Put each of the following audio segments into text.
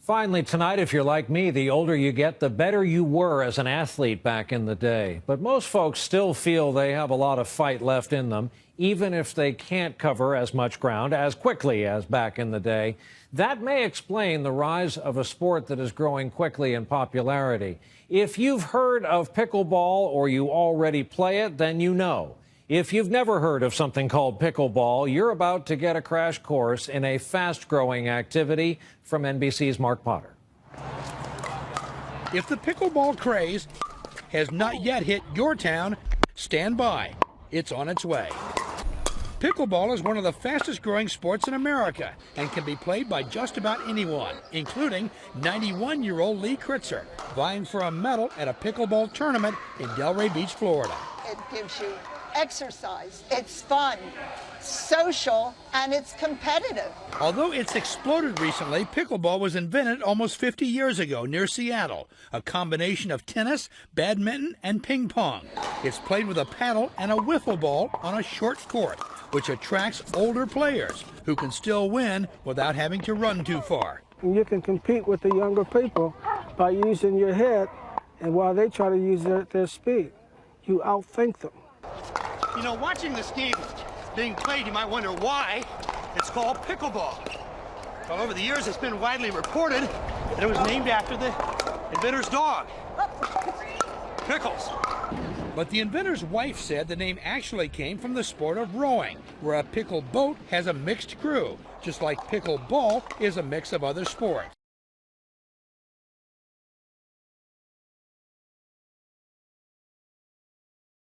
Finally tonight, if you're like me, the older you get, the better you were as an athlete back in the day. But most folks still feel they have a lot of fight left in them, even if they can't cover as much ground as quickly as back in the day. That may explain the rise of a sport that is growing quickly in popularity. If you've heard of pickleball or you already play it, then you know. If you've never heard of something called pickleball, you're about to get a crash course in a fast-growing activity from NBC's Mark Potter. If the pickleball craze has not yet hit your town, stand by. It's on its way. Pickleball is one of the fastest-growing sports in America and can be played by just about anyone, including 91-year-old Lee Kritzer, vying for a medal at a pickleball tournament in Delray Beach, Florida. It gives you exercise, it's fun, social, and it's competitive. Although it's exploded recently, pickleball was invented almost 50 years ago near Seattle, a combination of tennis, badminton, and ping pong. It's played with a paddle and a wiffle ball on a short court, which attracts older players who can still win without having to run too far. You can compete with the younger people by using your head, and while they try to use their speed, you outthink them. You know, watching this game being played, you might wonder why it's called pickleball. Well, over the years, it's been widely reported that it was named after the inventor's dog, Pickles. But the inventor's wife said the name actually came from the sport of rowing, where a pickle boat has a mixed crew, just like pickleball is a mix of other sports.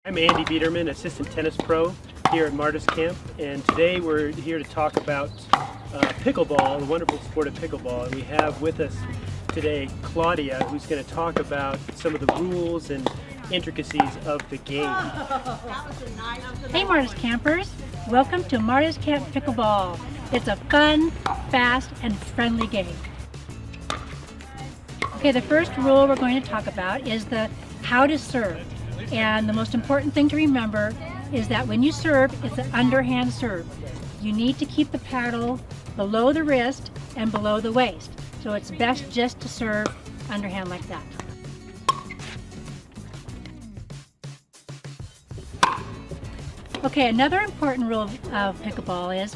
I'm Andy Biederman, assistant tennis pro here at Martis Camp, and today we're here to talk about pickleball, the wonderful sport of pickleball. And we have with us today Claudia, who's going to talk about some of the rules and intricacies of the game. Hey Martis Campers, welcome to Martis Camp Pickleball. It's a fun, fast, and friendly game. Okay, the first rule we're going to talk about is the how to serve. And the most important thing to remember is that when you serve, it's an underhand serve. You need to keep the paddle below the wrist and below the waist. So it's best just to serve underhand like that. Okay, another important rule of pickleball is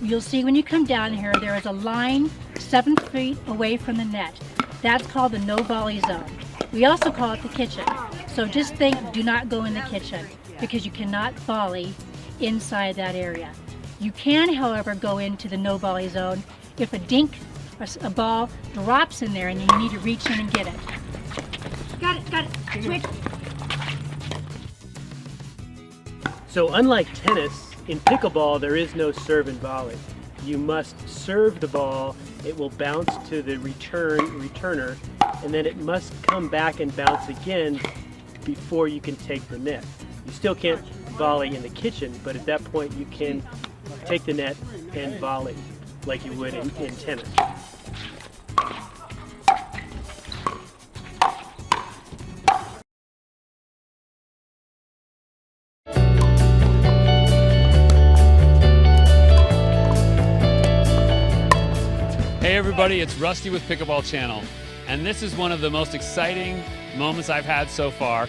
you'll see when you come down here, there is a line 7 feet away from the net. That's called the no volley zone. We also call it the kitchen. So just think, do not go in the kitchen because you cannot volley inside that area. You can, however, go into the no volley zone if a dink or a ball drops in there and you need to reach in and get it. Got it, switch. So unlike tennis, in pickleball there is no serve and volley. You must serve the ball, it will bounce to the returner, and then it must come back and bounce again before you can take the net. You still can't volley in the kitchen, but at that point you can take the net and volley like you would in tennis. Hey everybody, it's Rusty with Pickleball Channel, and this is one of the most exciting moments I've had so far.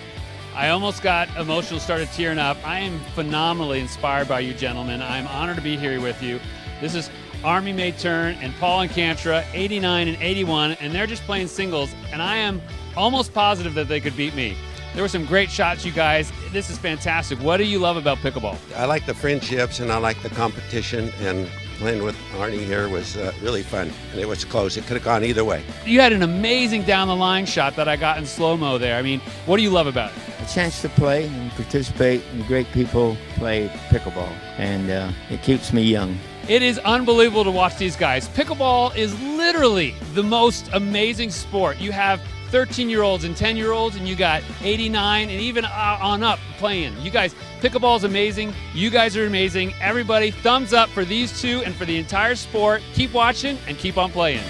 I almost got emotional, started tearing up. I am phenomenally inspired by you gentlemen. I'm honored to be here with you. This is Army May Turn and Paul and Cantra, 89 and 81, and they're just playing singles, and I am almost positive that they could beat me. There were some great shots, you guys. This is fantastic. What do you love about pickleball? I like the friendships and I like the competition, and playing with Arnie here was really fun, and it was close. It could have gone either way. You had an amazing down-the-line shot that I got in slow-mo there. I mean, what do you love about it? A chance to play and participate, and great people play pickleball, and it keeps me young. It is unbelievable to watch these guys. Pickleball is literally the most amazing sport. You have 13-year-olds and 10-year-olds, and you got 89 and even on up playing. You guys, pickleball is amazing. You guys are amazing. Everybody, thumbs up for these two and for the entire sport. Keep watching and keep on playing.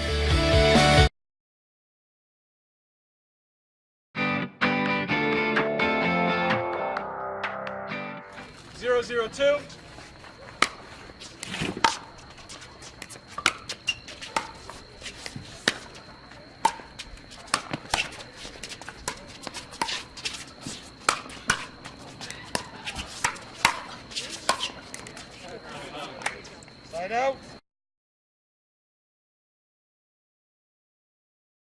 .002. out.